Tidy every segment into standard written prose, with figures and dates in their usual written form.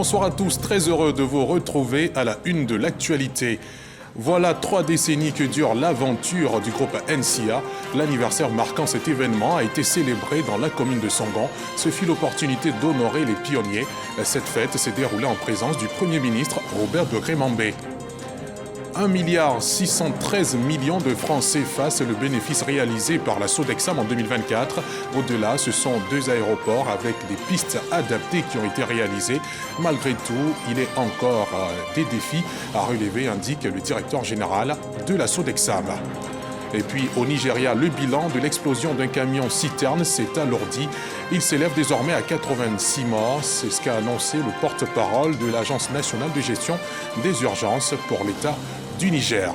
Bonsoir à tous, très heureux de vous retrouver à la une de l'actualité. Voilà 3 décennies que dure l'aventure du groupe NCA. L'anniversaire marquant cet événement a été célébré dans la commune de Songhon. Ce fut l'opportunité d'honorer les pionniers. Cette fête s'est déroulée en présence du Premier ministre Robert Begré-Mambé. 1,613 milliard de francs CFA, c'est le bénéfice réalisé par la Sodexam en 2024. Au-delà, ce sont 2 aéroports avec des pistes adaptées qui ont été réalisées. Malgré tout, il est encore des défis à relever, indique le directeur général de la Sodexam. Et puis au Nigeria, le bilan de l'explosion d'un camion-citerne s'est alourdi. Il s'élève désormais à 86 morts. C'est ce qu'a annoncé le porte-parole de l'Agence nationale de gestion des urgences pour l'État du Niger.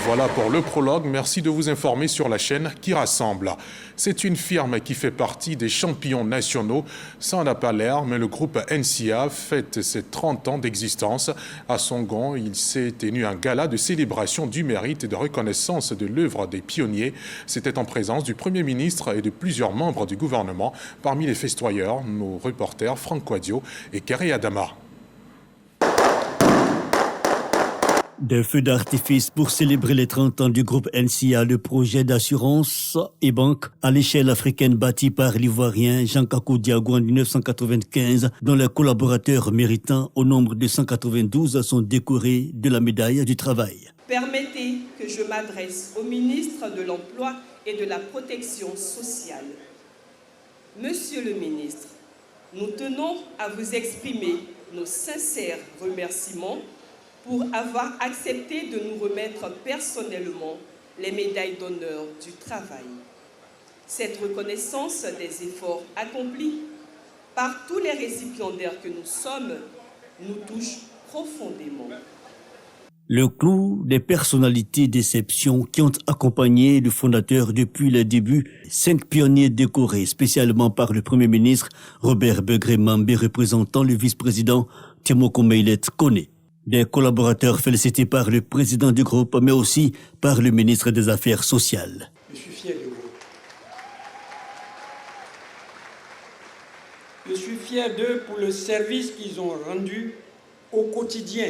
Voilà pour le prologue. Merci de vous informer sur la chaîne qui rassemble. C'est une firme qui fait partie des champions nationaux. Ça n'a pas l'air, mais le groupe NCA fête ses 30 ans d'existence. À Songhon, il s'est tenu un gala de célébration du mérite et de reconnaissance de l'œuvre des pionniers. C'était en présence du Premier ministre et de plusieurs membres du gouvernement. Parmi les festoyeurs, nos reporters Franck Quadio et Kerry Adama. Des feux d'artifice pour célébrer les 30 ans du groupe NCA, le projet d'assurance et banque à l'échelle africaine bâti par l'Ivoirien Jean-Kakou Diago en 1995, dont les collaborateurs méritants au nombre de 192 sont décorés de la médaille du travail. Permettez que je m'adresse au ministre de l'Emploi et de la Protection sociale. Monsieur le ministre, nous tenons à vous exprimer nos sincères remerciements pour avoir accepté de nous remettre personnellement les médailles d'honneur du travail. Cette reconnaissance des efforts accomplis par tous les récipiendaires que nous sommes nous touche profondément. Le clou des personnalités d'exception qui ont accompagné le fondateur depuis le début, 5 pionniers décorés spécialement par le Premier ministre Robert Begré-Mambé représentant le vice-président Timoko Meilet Kone. Des collaborateurs félicités par le président du groupe, mais aussi par le ministre des Affaires sociales. Je suis fier de vous. Je suis fier d'eux pour le service qu'ils ont rendu au quotidien,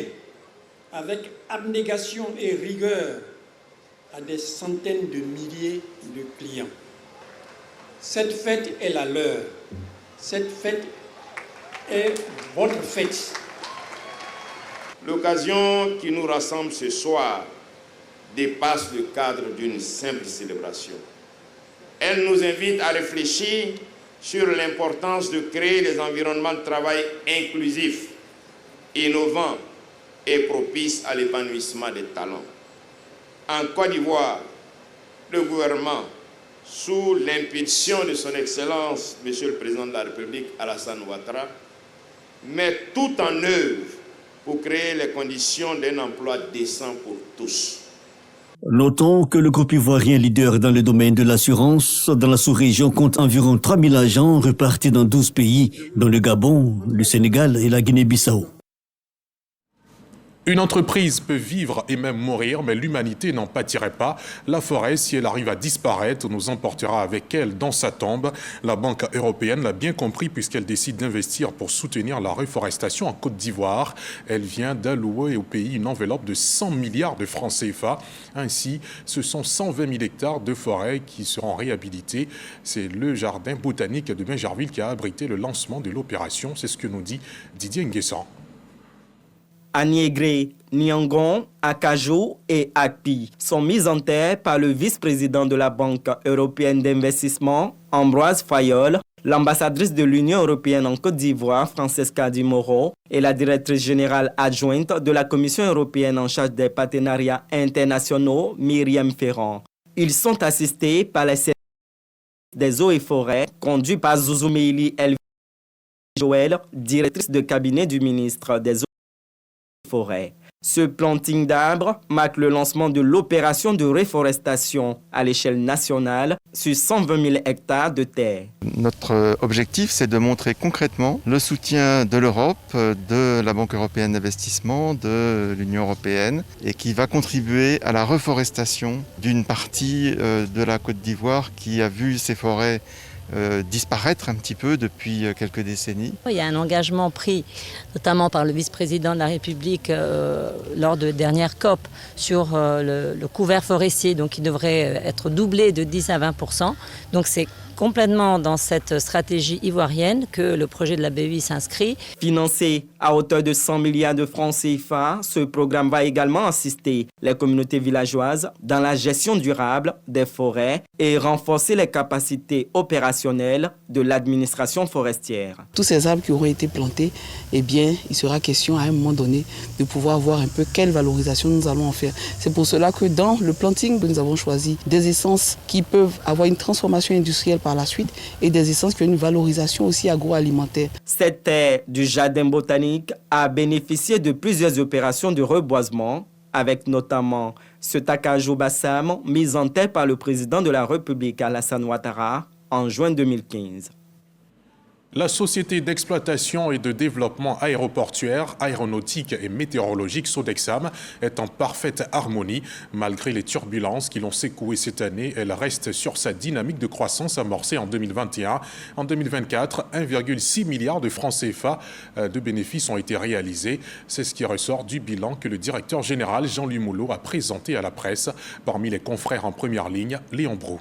avec abnégation et rigueur, à des centaines de milliers de clients. Cette fête est la leur. Cette fête est votre fête. L'occasion qui nous rassemble ce soir dépasse le cadre d'une simple célébration. Elle nous invite à réfléchir sur l'importance de créer des environnements de travail inclusifs, innovants et propices à l'épanouissement des talents. En Côte d'Ivoire, le gouvernement, sous l'impulsion de son Excellence, Monsieur le Président de la République, Alassane Ouattara, met tout en œuvre pour créer les conditions d'un emploi décent pour tous. Notons que le groupe ivoirien leader dans le domaine de l'assurance dans la sous-région compte environ 3000 agents repartis dans 12 pays, dont le Gabon, le Sénégal et la Guinée-Bissau. Une entreprise peut vivre et même mourir, mais l'humanité n'en pâtirait pas. La forêt, si elle arrive à disparaître, nous emportera avec elle dans sa tombe. La Banque européenne l'a bien compris puisqu'elle décide d'investir pour soutenir la reforestation en Côte d'Ivoire. Elle vient d'allouer au pays une enveloppe de 100 milliards de francs CFA. Ainsi, ce sont 120 000 hectares de forêt qui seront réhabilités. C'est le jardin botanique de Bingerville qui a abrité le lancement de l'opération. C'est ce que nous dit Didier Nguessan. À Niégré, Niangon, Akajou et Akpi sont mis en terre par le vice-président de la Banque européenne d'investissement, Ambroise Fayol, l'ambassadrice de l'Union européenne en Côte d'Ivoire, Francesca Di Moro, et la directrice générale adjointe de la Commission européenne en charge des partenariats internationaux, Myriam Ferrand. Ils sont assistés par les services des eaux et forêts, conduits par Zouzoumili Elvi Joël, directrice de cabinet du ministre des eaux et forêts. Ce planting d'arbres marque le lancement de l'opération de reforestation à l'échelle nationale sur 120 000 hectares de terre. Notre objectif, c'est de montrer concrètement le soutien de l'Europe, de la Banque européenne d'investissement, de l'Union européenne, et qui va contribuer à la reforestation d'une partie de la Côte d'Ivoire qui a vu ses forêts disparaître un petit peu depuis quelques décennies. Il y a un engagement pris, notamment par le vice-président de la République lors de dernière COP sur le couvert forestier, donc qui devrait être doublé de 10 à 20%. Donc c'est complètement dans cette stratégie ivoirienne que le projet de la BEI s'inscrit. Financé à hauteur de 100 milliards de francs CFA, ce programme va également assister les communautés villageoises dans la gestion durable des forêts et renforcer les capacités opérationnelles de l'administration forestière. Tous ces arbres qui auront été plantés, eh bien, il sera question à un moment donné de pouvoir voir un peu quelle valorisation nous allons en faire. C'est pour cela que dans le planting, nous avons choisi des essences qui peuvent avoir une transformation industrielle par la suite et des essences qui ont une valorisation aussi agroalimentaire. Cette terre du jardin botanique a bénéficié de plusieurs opérations de reboisement, avec notamment ce Takajo Bassam mis en terre par le président de la République Alassane Ouattara en juin 2015. La Société d'exploitation et de développement aéroportuaire, aéronautique et météorologique Sodexam est en parfaite harmonie. Malgré les turbulences qui l'ont secouée cette année, elle reste sur sa dynamique de croissance amorcée en 2021. En 2024, 1,6 milliard de francs CFA de bénéfices ont été réalisés. C'est ce qui ressort du bilan que le directeur général Jean-Louis Moulot a présenté à la presse. Parmi les confrères en première ligne, Léon Brou.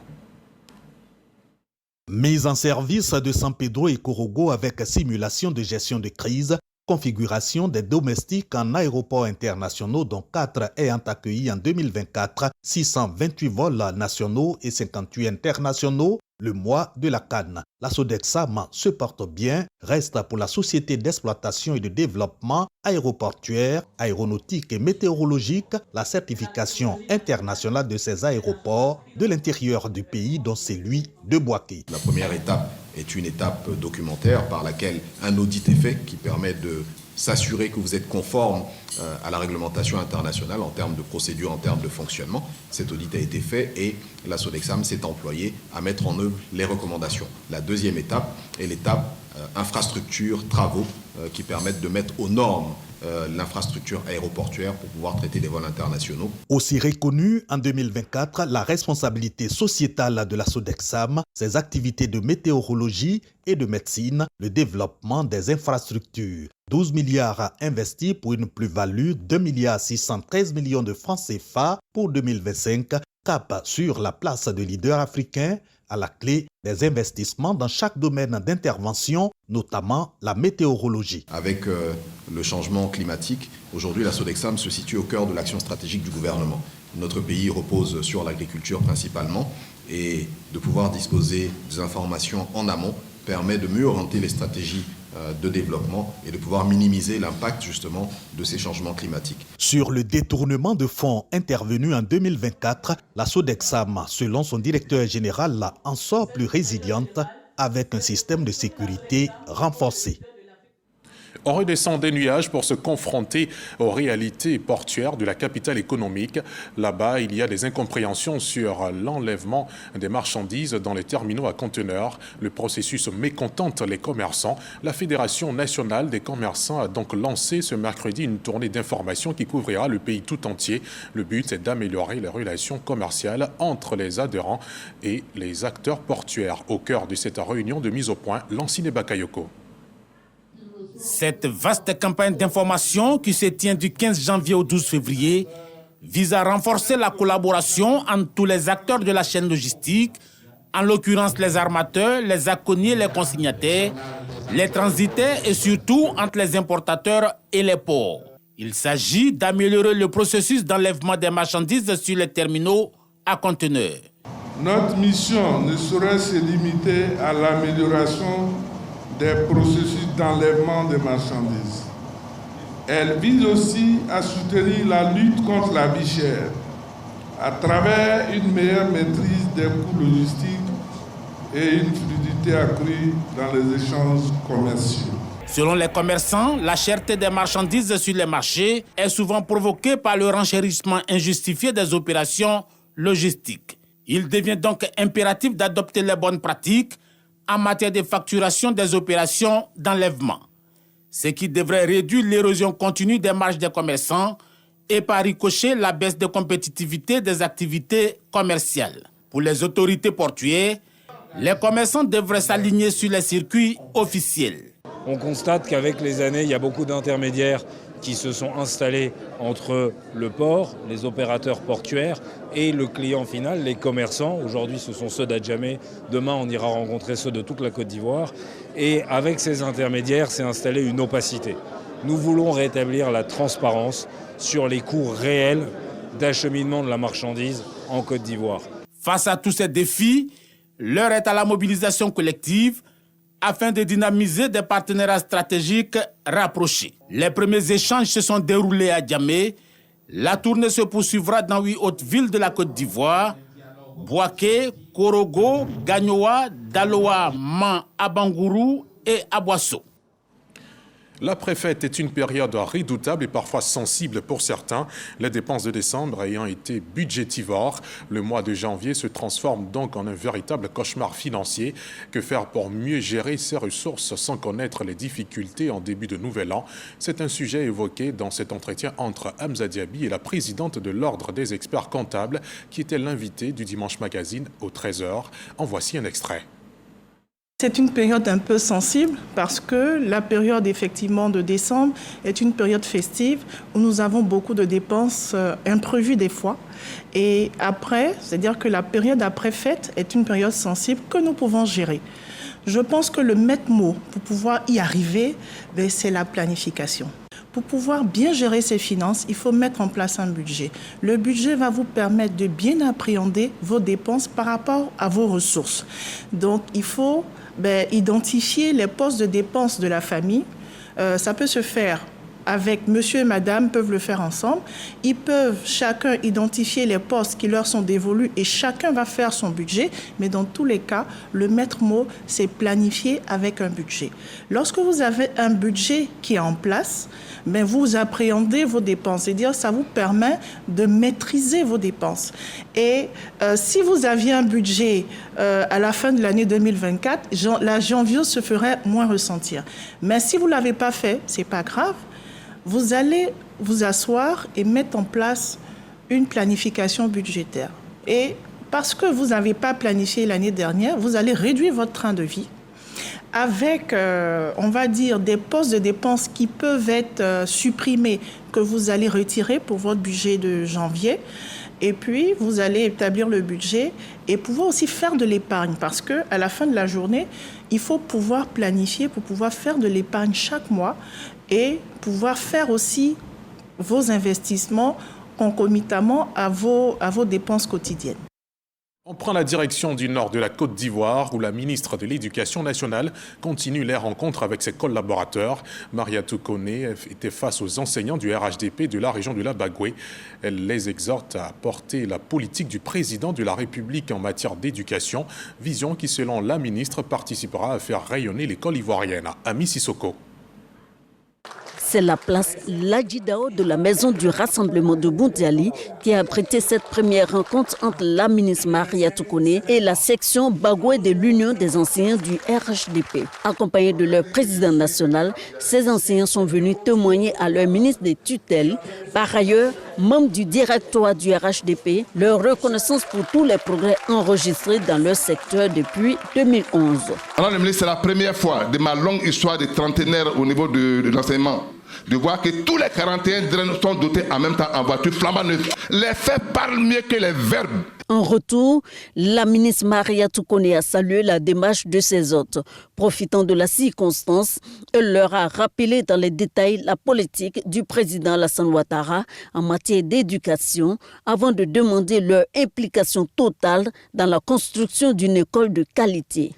Mise en service de San Pedro et Corogo avec simulation de gestion de crise, configuration des domestiques en aéroports internationaux dont 4 ayant accueilli en 2024 628 vols nationaux et 58 internationaux, le mois de la Cannes. La Sodexam se porte bien, reste pour la Société d'exploitation et de développement aéroportuaire, aéronautique et météorologique la certification internationale de ces aéroports de l'intérieur du pays, dont celui de Bouaké. La première étape est une étape documentaire par laquelle un audit est fait qui permet de s'assurer que vous êtes conforme à la réglementation internationale en termes de procédure, en termes de fonctionnement. Cet audit a été fait et la Sodexam s'est employée à mettre en œuvre les recommandations. La deuxième étape est l'étape infrastructure, travaux qui permettent de mettre aux normes l'infrastructure aéroportuaire pour pouvoir traiter des vols internationaux. Aussi reconnue en 2024 la responsabilité sociétale de la Sodexam, ses activités de météorologie et de médecine, le développement des infrastructures. 12 milliards investis pour une plus-value de 2,613 milliards de francs CFA pour 2025, cap sur la place de leader africain à la clé des investissements dans chaque domaine d'intervention, notamment la météorologie. Avec le changement climatique, aujourd'hui la Sodexam se situe au cœur de l'action stratégique du gouvernement. Notre pays repose sur l'agriculture principalement et de pouvoir disposer des informations en amont permet de mieux orienter les stratégies de développement et de pouvoir minimiser l'impact justement de ces changements climatiques. Sur le détournement de fonds intervenu en 2024, la Sodexam, selon son directeur général, en sort plus résiliente avec un système de sécurité renforcé. On redescend des nuages pour se confronter aux réalités portuaires de la capitale économique. Là-bas, il y a des incompréhensions sur l'enlèvement des marchandises dans les terminaux à conteneurs. Le processus mécontente les commerçants. La Fédération nationale des commerçants a donc lancé ce mercredi une tournée d'information qui couvrira le pays tout entier. Le but est d'améliorer les relations commerciales entre les adhérents et les acteurs portuaires. Au cœur de cette réunion de mise au point, Lanciné Bakayoko. Cette vaste campagne d'information qui se tient du 15 janvier au 12 février vise à renforcer la collaboration entre tous les acteurs de la chaîne logistique, en l'occurrence les armateurs, les aconniers, les consignataires, les transitaires et surtout entre les importateurs et les ports. Il s'agit d'améliorer le processus d'enlèvement des marchandises sur les terminaux à conteneurs. Notre mission ne saurait se limiter à l'amélioration des processus d'enlèvement des marchandises. Elle vise aussi à soutenir la lutte contre la vie chère à travers une meilleure maîtrise des coûts logistiques et une fluidité accrue dans les échanges commerciaux. Selon les commerçants, la cherté des marchandises sur les marchés est souvent provoquée par le renchérissement injustifié des opérations logistiques. Il devient donc impératif d'adopter les bonnes pratiques en matière de facturation des opérations d'enlèvement, ce qui devrait réduire l'érosion continue des marges des commerçants et par ricochet la baisse de compétitivité des activités commerciales. Pour les autorités portuaires, Les commerçants devraient s'aligner sur les circuits officiels. On constate qu'avec les années, il y a beaucoup d'intermédiaires qui se sont installés entre le port, les opérateurs portuaires et le client final, les commerçants. Aujourd'hui, ce sont ceux d'Adjamé. Demain, on ira rencontrer ceux de toute la Côte d'Ivoire. Et avec ces intermédiaires, s'est installée une opacité. Nous voulons rétablir la transparence sur les coûts réels d'acheminement de la marchandise en Côte d'Ivoire. Face à tous ces défis, l'heure est à la mobilisation collective afin de dynamiser des partenariats stratégiques rapprochés. Les premiers échanges se sont déroulés à Djamé. La tournée se poursuivra dans 8 autres villes de la Côte d'Ivoire: Bouaké, Korogo, Gagnoa, Daloa, Man, Abangourou et Aboisseau. La préfète est une période redoutable et parfois sensible pour certains, les dépenses de décembre ayant été budgétivores. Le mois de janvier se transforme donc en un véritable cauchemar financier. Que faire pour mieux gérer ses ressources sans connaître les difficultés en début de nouvel an? C'est un sujet évoqué dans cet entretien entre Hamza Diaby et la présidente de l'Ordre des experts comptables qui était l'invitée du Dimanche Magazine au 13h. En voici un extrait. C'est une période un peu sensible parce que la période effectivement de décembre est une période festive où nous avons beaucoup de dépenses imprévues des fois. Et après, c'est-à-dire que la période après fête est une période sensible que nous pouvons gérer. Je pense que le maître mot pour pouvoir y arriver, c'est la planification. Pour pouvoir bien gérer ses finances, il faut mettre en place un budget. Le budget va vous permettre de bien appréhender vos dépenses par rapport à vos ressources. Donc, il faut identifier les postes de dépenses de la famille. Ça peut se faire avec monsieur et madame, peuvent le faire ensemble. Ils peuvent chacun identifier les postes qui leur sont dévolus et chacun va faire son budget. Mais dans tous les cas, le maître mot, c'est planifier avec un budget. Lorsque vous avez un budget qui est en place, vous appréhendez vos dépenses. C'est-à-dire ça vous permet de maîtriser vos dépenses. Et si vous aviez un budget à la fin de l'année 2024, la janvier se ferait moins ressentir. Mais si vous ne l'avez pas fait, ce n'est pas grave. Vous allez vous asseoir et mettre en place une planification budgétaire. Et parce que vous n'avez pas planifié l'année dernière, vous allez réduire votre train de vie avec, on va dire, des postes de dépenses qui peuvent être supprimés, que vous allez retirer pour votre budget de janvier. Et puis, vous allez établir le budget et pouvoir aussi faire de l'épargne. Parce qu'à la fin de la journée, il faut pouvoir planifier pour pouvoir faire de l'épargne chaque mois et pouvoir faire aussi vos investissements concomitamment à vos dépenses quotidiennes. On prend la direction du nord de la Côte d'Ivoire où la ministre de l'Éducation nationale continue les rencontres avec ses collaborateurs. Mariatou Koné était face aux enseignants du RHDP de la région de la Bagoué. Elle les exhorte à porter la politique du président de la République en matière d'éducation, vision qui, selon la ministre, participera à faire rayonner l'école ivoirienne. Ami Sissoko. C'est la place Ladjidao de la Maison du Rassemblement de Boundiali qui a abrité cette première rencontre entre la ministre Mariatou Koné et la section Bagoué de l'Union des enseignants du RHDP. Accompagnés de leur président national, ces enseignants sont venus témoigner à leur ministre des tutelles. Par ailleurs, membres du directoire du RHDP, leur reconnaissance pour tous les progrès enregistrés dans leur secteur depuis 2011. Alors le ministre, c'est la première fois de ma longue histoire de trentenaire au niveau de l'enseignement de voir que tous les 41 drains sont dotés en même temps en voiture flambant neuve. Les faits parlent mieux que les verbes. En retour, la ministre Mariatou Koné a salué la démarche de ses hôtes. Profitant de la circonstance, elle leur a rappelé dans les détails la politique du président Alassane Ouattara en matière d'éducation avant de demander leur implication totale dans la construction d'une école de qualité.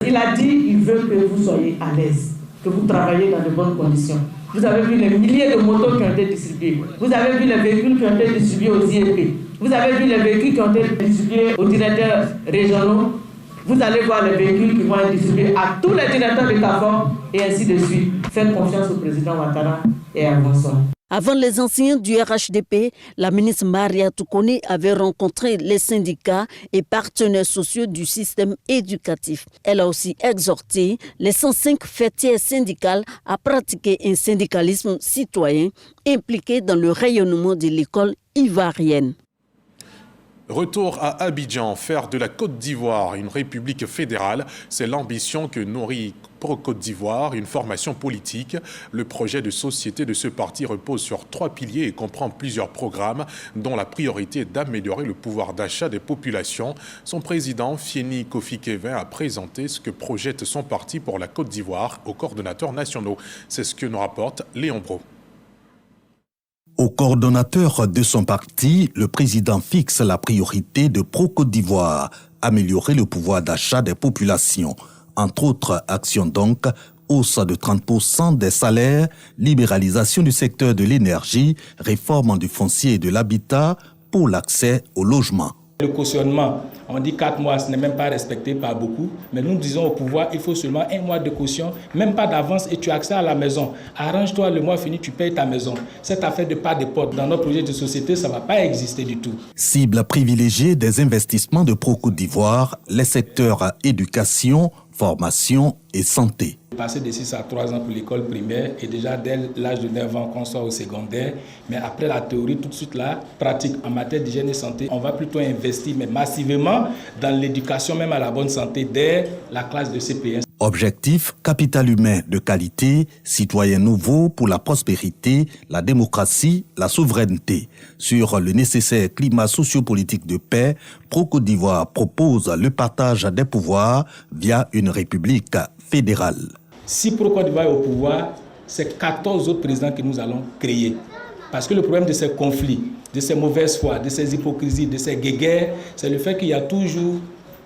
Il a dit qu'il veut que vous soyez à l'aise, que vous travaillez dans de bonnes conditions. Vous avez vu les milliers de motos qui ont été distribuées. Vous avez vu les véhicules qui ont été distribués aux IEP. Vous avez vu les véhicules qui ont été distribués aux directeurs régionaux. Vous allez voir les véhicules qui vont être distribués à tous les directeurs de CAFOR et ainsi de suite. Faites confiance au président Ouattara et avançons. Avant les enseignants du RHDP, la ministre Mariatou Koné avait rencontré les syndicats et partenaires sociaux du système éducatif. Elle a aussi exhorté les 105 fêtières syndicales à pratiquer un syndicalisme citoyen impliqué dans le rayonnement de l'école ivoirienne. Retour à Abidjan, faire de la Côte d'Ivoire une république fédérale, c'est l'ambition que nourrit Pro-Côte d'Ivoire, une formation politique. Le projet de société de ce parti repose sur 3 piliers et comprend plusieurs programmes dont la priorité est d'améliorer le pouvoir d'achat des populations. Son président, Fieni Kofi Kevin, a présenté ce que projette son parti pour la Côte d'Ivoire aux coordonnateurs nationaux. C'est ce que nous rapporte Léon Bro. Au coordonnateur de son parti, le président fixe la priorité de Pro-Côte d'Ivoire, améliorer le pouvoir d'achat des populations. Entre autres actions donc, hausse de 30% des salaires, libéralisation du secteur de l'énergie, réforme du foncier et de l'habitat pour l'accès au logement. Le cautionnement, on dit 4 mois, ce n'est même pas respecté par beaucoup, mais nous disons au pouvoir, il faut seulement 1 mois de caution, même pas d'avance et tu as accès à la maison. Arrange-toi, le mois fini, tu payes ta maison. Cette affaire de pas de porte dans notre projet de société, ça ne va pas exister du tout. Cible privilégiée des investissements de Pro-Côte d'Ivoire, les secteurs éducation, formation et santé. Passer de 6 à 3 ans pour l'école primaire et déjà dès l'âge de 9 ans qu'on soit au secondaire, mais après la théorie, tout de suite la pratique en matière d'hygiène et santé, on va plutôt investir mais massivement dans l'éducation, même à la bonne santé dès la classe de CPS. Objectif, capital humain de qualité, citoyens nouveaux pour la prospérité, la démocratie, la souveraineté. Sur le nécessaire climat sociopolitique de paix, Pro-Côte d'Ivoire propose le partage des pouvoirs via une république fédérale. Si Pro-Côte d'Ivoire est au pouvoir, c'est 14 autres présidents que nous allons créer. Parce que le problème de ces conflits, de ces mauvaises foi, de ces hypocrisies, de ces guéguerres, c'est le fait qu'il y a toujours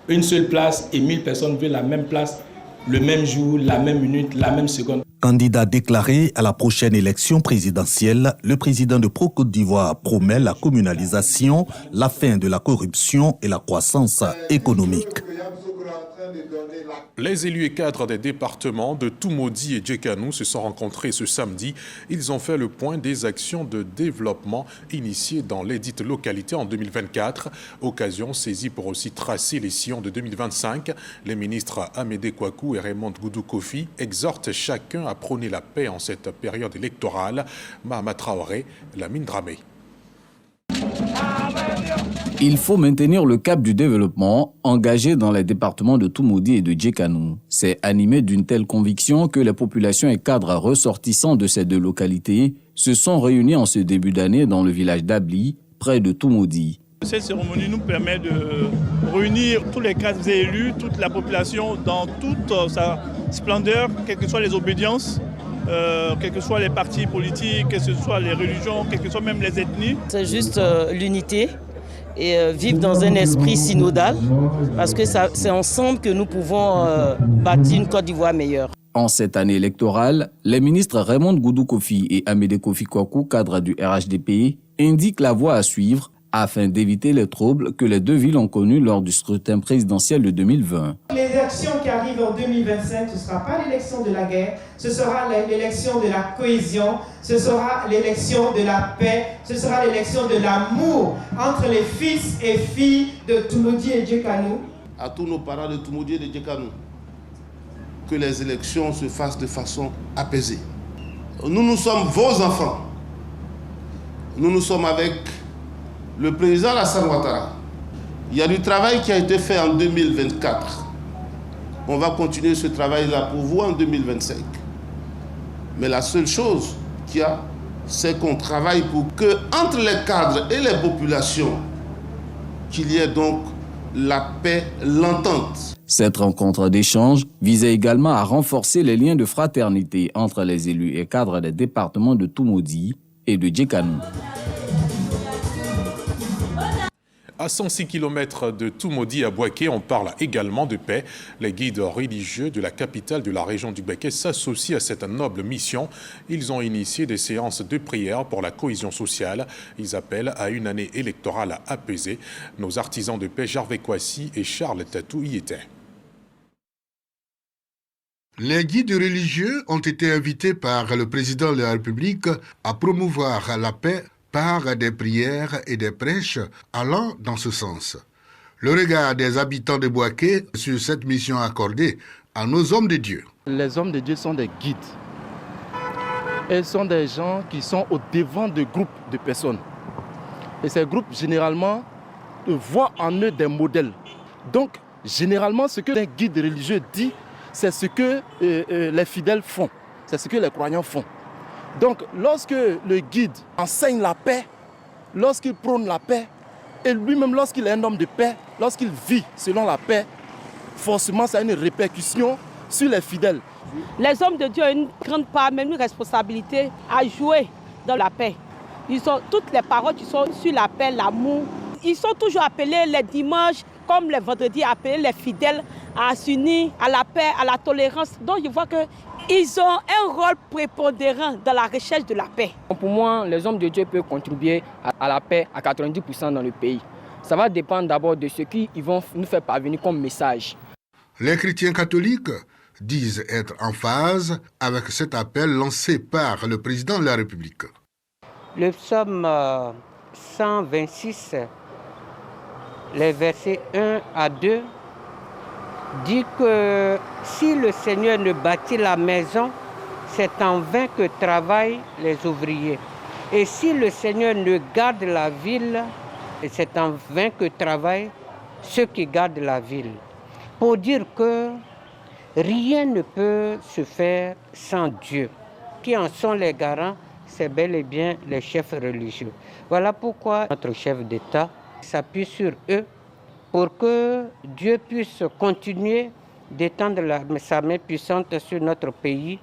une seule place et 1000 personnes veulent la même place, le même jour, la même minute, la même seconde. Candidat déclaré à la prochaine élection présidentielle, le président de Pro-Côte d'Ivoire promet la communalisation, la fin de la corruption et la croissance économique. Les élus et cadres des départements de Toumoudi et Djekanou se sont rencontrés ce samedi. Ils ont fait le point des actions de développement initiées dans les dites localités en 2024. Occasion saisie pour aussi tracer les sillons de 2025. Les ministres Amédée Kouakou et Raymond Goudou Kofi exhortent chacun à prôner la paix en cette période électorale. Mahama Traoré, Lamine Dramé. Il faut maintenir le cap du développement engagé dans les départements de Toumoudi et de Djekanou. C'est animé d'une telle conviction que les populations et cadres ressortissants de ces 2 localités se sont réunis en ce début d'année dans le village d'Abli, près de Toumoudi. Cette cérémonie nous permet de réunir tous les cadres et élus, toute la population dans toute sa splendeur, quelles que soient les obédiences, quels que soient les partis politiques, que ce soit les religions, quelles que soient même les ethnies. C'est juste l'unité et vivre dans un esprit synodal, parce que c'est ensemble que nous pouvons bâtir une Côte d'Ivoire meilleure. En cette année électorale, les ministres Raymond Goudou Kofi et Amédée Kofi Kouakou, cadres du RHDP, indiquent la voie à suivre afin d'éviter les troubles que les 2 villes ont connus lors du scrutin présidentiel de 2020. Les élections qui arrivent en 2025, ce ne sera pas l'élection de la guerre, ce sera l'élection de la cohésion, ce sera l'élection de la paix, ce sera l'élection de l'amour entre les fils et filles de Toumoudi et Djekanou. À tous nos parents de Toumoudi et de Djekanou, que les élections se fassent de façon apaisée. Nous sommes vos enfants. Nous sommes avec le président Alassane Ouattara. Il y a du travail qui a été fait en 2024. On va continuer ce travail-là pour vous en 2025. Mais la seule chose qu'il y a, c'est qu'on travaille pour que, entre les cadres et les populations, qu'il y ait donc la paix, l'entente. Cette rencontre d'échange visait également à renforcer les liens de fraternité entre les élus et cadres des départements de Toumoudi et de Djekanou. À 106 km de Toumoudi à Bouaké, on parle également de paix. Les guides religieux de la capitale de la région du Béké s'associent à cette noble mission. Ils ont initié des séances de prière pour la cohésion sociale. Ils appellent à une année électorale apaisée. Nos artisans de paix, Gervais Kouassi et Charles Tatou, y étaient. Les guides religieux ont été invités par le président de la République à promouvoir la paix par des prières et des prêches allant dans ce sens. Le regard des habitants de Bouaké sur cette mission accordée à nos hommes de Dieu. Les hommes de Dieu sont des guides. Ils sont des gens qui sont au devant de groupes de personnes. Et ces groupes, généralement, voient en eux des modèles. Donc, généralement, ce que les guides religieux disent, c'est ce que les fidèles font, c'est ce que les croyants font. Donc, lorsque le guide enseigne la paix, lorsqu'il prône la paix, et lui-même, lorsqu'il est un homme de paix, lorsqu'il vit selon la paix, forcément, ça a une répercussion sur les fidèles. Les hommes de Dieu ont une grande part, même une responsabilité à jouer dans la paix. Toutes les paroles qui sont sur la paix, l'amour. Ils sont toujours appelés les dimanches, comme les vendredis, appelés les fidèles à s'unir, à la paix, à la tolérance. Donc je vois qu'ils ont un rôle prépondérant dans la recherche de la paix. Pour moi, les hommes de Dieu peuvent contribuer à la paix à 90% dans le pays. Ça va dépendre d'abord de ce qu'ils vont nous faire parvenir comme message. Les chrétiens catholiques disent être en phase avec cet appel lancé par le président de la République. Le psaume 126, les versets 1 à 2, dit que si le Seigneur ne bâtit la maison, c'est en vain que travaillent les ouvriers. Et si le Seigneur ne garde la ville, c'est en vain que travaillent ceux qui gardent la ville. Pour dire que rien ne peut se faire sans Dieu. Qui en sont les garants? C'est bel et bien les chefs religieux. Voilà pourquoi notre chef d'État s'appuie sur eux pour que Dieu puisse continuer d'étendre sa main puissante sur notre pays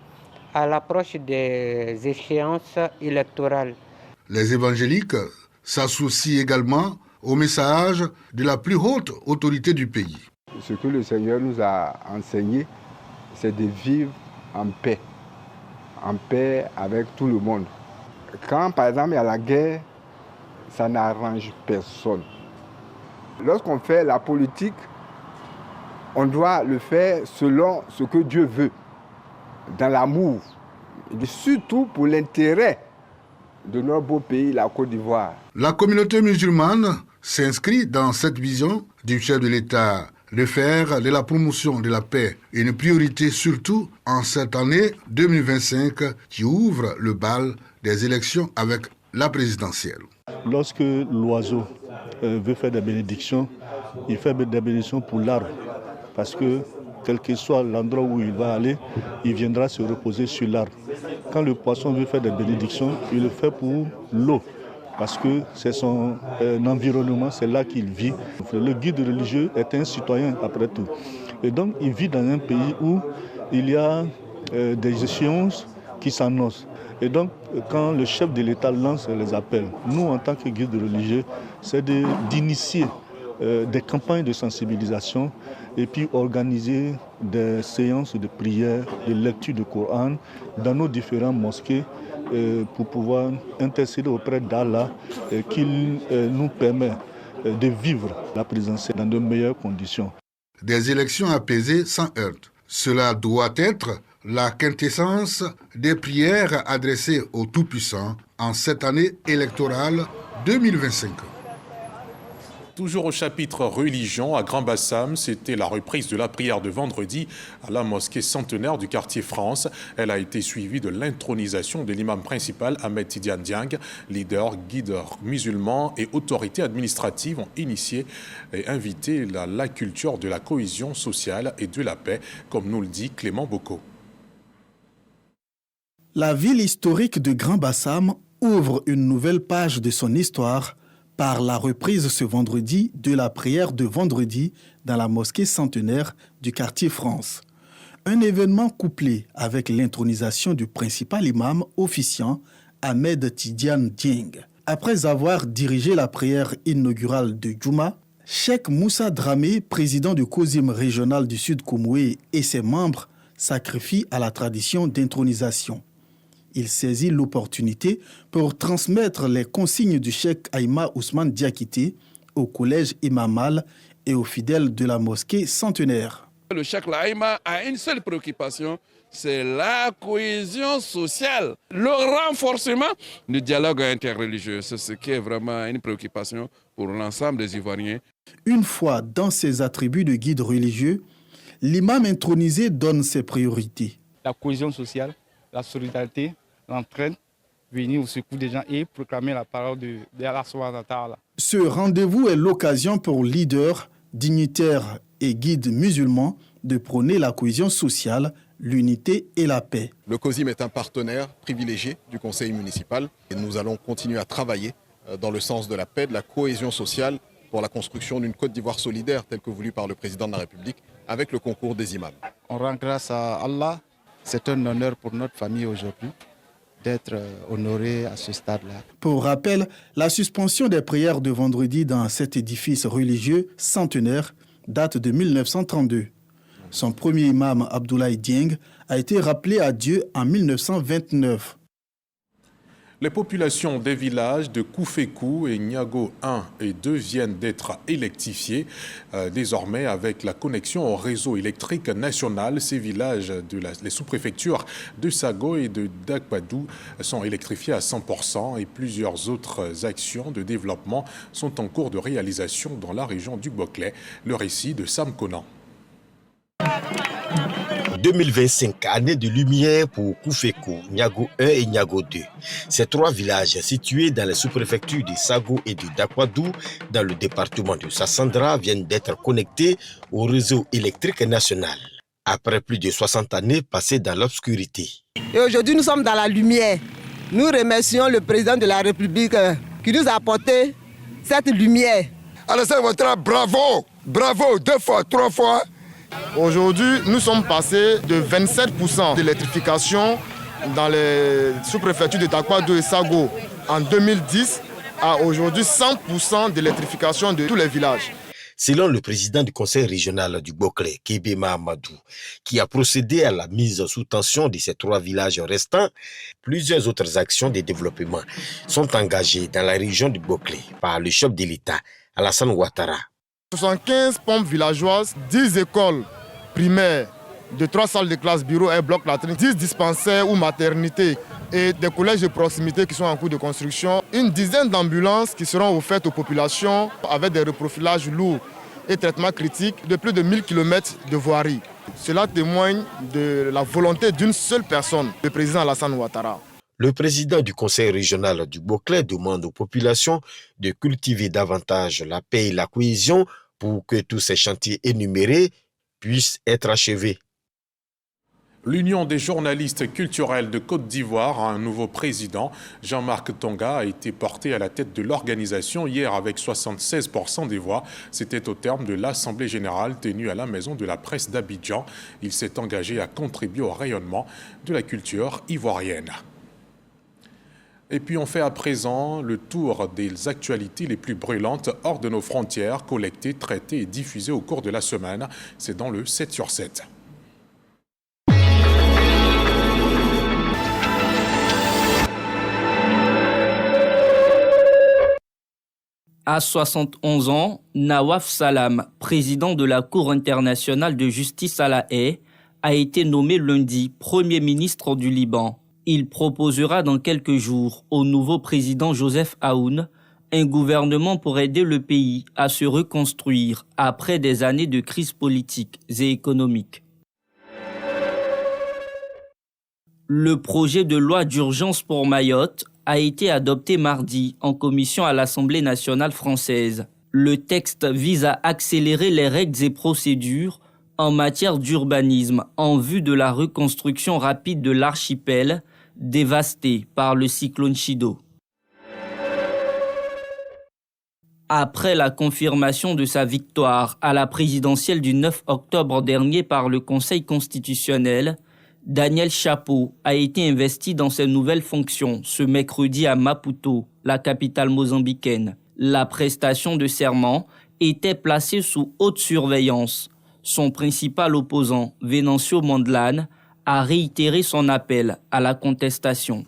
à l'approche des échéances électorales. Les évangéliques s'associent également au message de la plus haute autorité du pays. Ce que le Seigneur nous a enseigné, c'est de vivre en paix avec tout le monde. Quand par exemple il y a la guerre, ça n'arrange personne. Lorsqu'on fait la politique, on doit le faire selon ce que Dieu veut, dans l'amour, et surtout pour l'intérêt de notre beau pays, la Côte d'Ivoire. La communauté musulmane s'inscrit dans cette vision du chef de l'État de faire de la promotion de la paix une priorité, surtout en cette année 2025 qui ouvre le bal des élections avec la présidentielle. Lorsque l'oiseau veut faire des bénédictions, il fait des bénédictions pour l'arbre. Parce que quel que soit l'endroit où il va aller, il viendra se reposer sur l'arbre. Quand le poisson veut faire des bénédictions, il le fait pour l'eau. Parce que c'est son environnement, c'est là qu'il vit. Le guide religieux est un citoyen après tout. Et donc il vit dans un pays où il y a des échéances qui s'annoncent. Et donc quand le chef de l'État lance les appels, nous en tant que guide religieux, c'est d'initier des campagnes de sensibilisation et puis organiser des séances de prière, de lecture du Coran dans nos différentes mosquées pour pouvoir intercéder auprès d'Allah qu'il nous permet de vivre la présidentielle dans de meilleures conditions. Des élections apaisées sans heurts. Cela doit être la quintessence des prières adressées au Tout-Puissant en cette année électorale 2025. Toujours au chapitre religion, à Grand-Bassam, c'était la reprise de la prière de vendredi à la mosquée centenaire du quartier France. Elle a été suivie de l'intronisation de l'imam principal Ahmed Tidiane Dieng. Leaders, guides musulmans et autorités administratives ont initié et invité la culture de la cohésion sociale et de la paix, comme nous le dit Clément Bocco. La ville historique de Grand-Bassam ouvre une nouvelle page de son histoire par la reprise ce vendredi de la prière de vendredi dans la mosquée centenaire du quartier France. Un événement couplé avec l'intronisation du principal imam officiant, Ahmed Tidiane Dieng. Après avoir dirigé la prière inaugurale de Djouma, Cheikh Moussa Dramé, président du COSIM régional du Sud Koumoué et ses membres sacrifient à la tradition d'intronisation. Il saisit l'opportunité pour transmettre les consignes du cheikh Aïma Ousmane Diakité au collège Imamal et aux fidèles de la mosquée centenaire. Le cheikh Aïma a une seule préoccupation, c'est la cohésion sociale, le renforcement du dialogue interreligieux. C'est ce qui est vraiment une préoccupation pour l'ensemble des Ivoiriens. Une fois dans ses attributs de guide religieux, l'imam intronisé donne ses priorités. La cohésion sociale, la solidarité, l'entraide, venir au secours des gens et proclamer la parole d'Allah Subhanahu wa Ta'ala. Ce rendez-vous est l'occasion pour leaders, dignitaires et guides musulmans de prôner la cohésion sociale, l'unité et la paix. Le COSIM est un partenaire privilégié du conseil municipal et nous allons continuer à travailler dans le sens de la paix, de la cohésion sociale pour la construction d'une Côte d'Ivoire solidaire telle que voulue par le président de la République avec le concours des imams. On rend grâce à Allah. C'est un honneur pour notre famille aujourd'hui d'être honoré à ce stade-là. Pour rappel, la suspension des prières de vendredi dans cet édifice religieux centenaire date de 1932. Son premier imam, Abdoulaye Dieng, a été rappelé à Dieu en 1929. Les populations des villages de Koufékou et Niago 1 et 2 viennent d'être électrifiées. Désormais, avec la connexion au réseau électrique national, ces villages les sous-préfectures de Sago et de Dakpadou sont électrifiés à 100% et plusieurs autres actions de développement sont en cours de réalisation dans la région du Boclé. Le récit de Sam Conan. 2025, année de lumière pour Koufékou, Niago 1 et Niago 2. Ces 3 villages situés dans les sous-préfectures de Sago et de Dakwadou, dans le département de Sassandra, viennent d'être connectés au réseau électrique national, après plus de 60 années passées dans l'obscurité. Et aujourd'hui, nous sommes dans la lumière. Nous remercions le président de la République qui nous a apporté cette lumière. Alassane Ouattara, bravo, bravo, 2 fois, 3 fois. Aujourd'hui, nous sommes passés de 27% d'électrification dans les sous-préfectures de Dakwadou et Sago en 2010 à aujourd'hui 100% d'électrification de tous les villages. Selon le président du conseil régional du Boclé, Kébé Mahamadou, qui a procédé à la mise sous tension de ces 3 villages restants, plusieurs autres actions de développement sont engagées dans la région du Boclé par le chef de l'État, Alassane Ouattara. 75 pompes villageoises, 10 écoles primaires, de 3 salles de classe, bureaux et blocs latrines, 10 dispensaires ou maternités et des collèges de proximité qui sont en cours de construction. Une dizaine d'ambulances qui seront offertes aux populations avec des reprofilages lourds et traitements critiques de plus de 1000 km de voirie. Cela témoigne de la volonté d'une seule personne, le président Alassane Ouattara. Le président du conseil régional du Boclé demande aux populations de cultiver davantage la paix et la cohésion pour que tous ces chantiers énumérés puissent être achevés. L'Union des journalistes culturels de Côte d'Ivoire a un nouveau président. Jean-Marc Tonga a été porté à la tête de l'organisation hier avec 76% des voix. C'était au terme de l'Assemblée générale tenue à la Maison de la Presse d'Abidjan. Il s'est engagé à contribuer au rayonnement de la culture ivoirienne. Et puis on fait à présent le tour des actualités les plus brûlantes hors de nos frontières, collectées, traitées et diffusées au cours de la semaine. C'est dans le 7 sur 7. À 71 ans, Nawaf Salam, président de la Cour internationale de justice à La Haye, a été nommé lundi Premier ministre du Liban. Il proposera dans quelques jours au nouveau président Joseph Aoun un gouvernement pour aider le pays à se reconstruire après des années de crise politique et économique. Le projet de loi d'urgence pour Mayotte a été adopté mardi en commission à l'Assemblée nationale française. Le texte vise à accélérer les règles et procédures en matière d'urbanisme en vue de la reconstruction rapide de l'archipel dévasté par le cyclone Chido. Après la confirmation de sa victoire à la présidentielle du 9 octobre dernier par le Conseil constitutionnel, Daniel Chapo a été investi dans ses nouvelles fonctions ce mercredi à Maputo, la capitale mozambicaine. La prestation de serment était placée sous haute surveillance. Son principal opposant, Venancio Mondlane, a réitéré son appel à la contestation.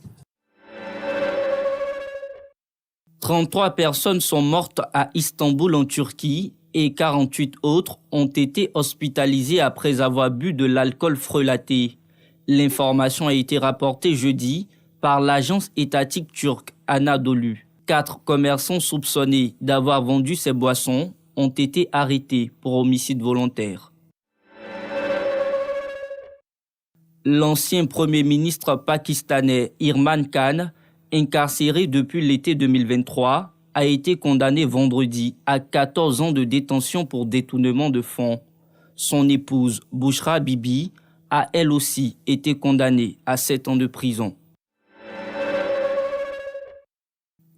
33 personnes sont mortes à Istanbul en Turquie et 48 autres ont été hospitalisées après avoir bu de l'alcool frelaté. L'information a été rapportée jeudi par l'agence étatique turque Anadolu. 4 commerçants soupçonnés d'avoir vendu ces boissons ont été arrêtés pour homicide volontaire. L'ancien Premier ministre pakistanais Imran Khan, incarcéré depuis l'été 2023, a été condamné vendredi à 14 ans de détention pour détournement de fonds. Son épouse, Bouchra Bibi, a elle aussi été condamnée à 7 ans de prison.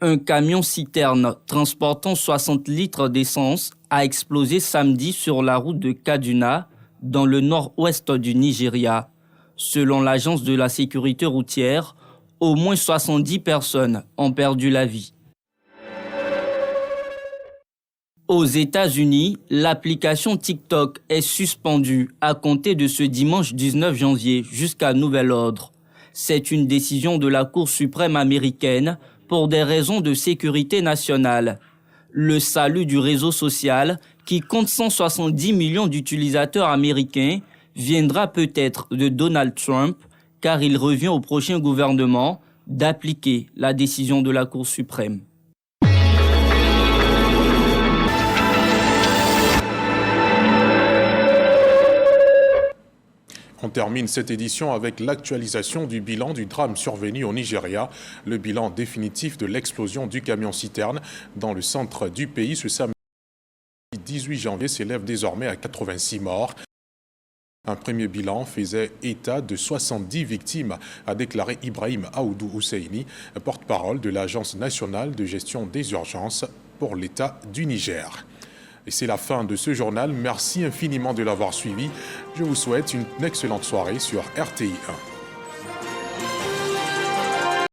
Un camion-citerne transportant 60 litres d'essence a explosé samedi sur la route de Kaduna, dans le nord-ouest du Nigeria. Selon l'agence de la sécurité routière, au moins 70 personnes ont perdu la vie. Aux États-Unis, l'application TikTok est suspendue à compter de ce dimanche 19 janvier jusqu'à nouvel ordre. C'est une décision de la Cour suprême américaine pour des raisons de sécurité nationale. Le salut du réseau social, qui compte 170 millions d'utilisateurs américains, viendra peut-être de Donald Trump, car il revient au prochain gouvernement d'appliquer la décision de la Cour suprême. On termine cette édition avec l'actualisation du bilan du drame survenu au Nigeria. Le bilan définitif de l'explosion du camion-citerne dans le centre du pays ce samedi 18 janvier s'élève désormais à 86 morts. Un premier bilan faisait état de 70 victimes, a déclaré Ibrahim Aoudou Husseini, porte-parole de l'Agence nationale de gestion des urgences pour l'État du Niger. Et c'est la fin de ce journal. Merci infiniment de l'avoir suivi. Je vous souhaite une excellente soirée sur RTI 1.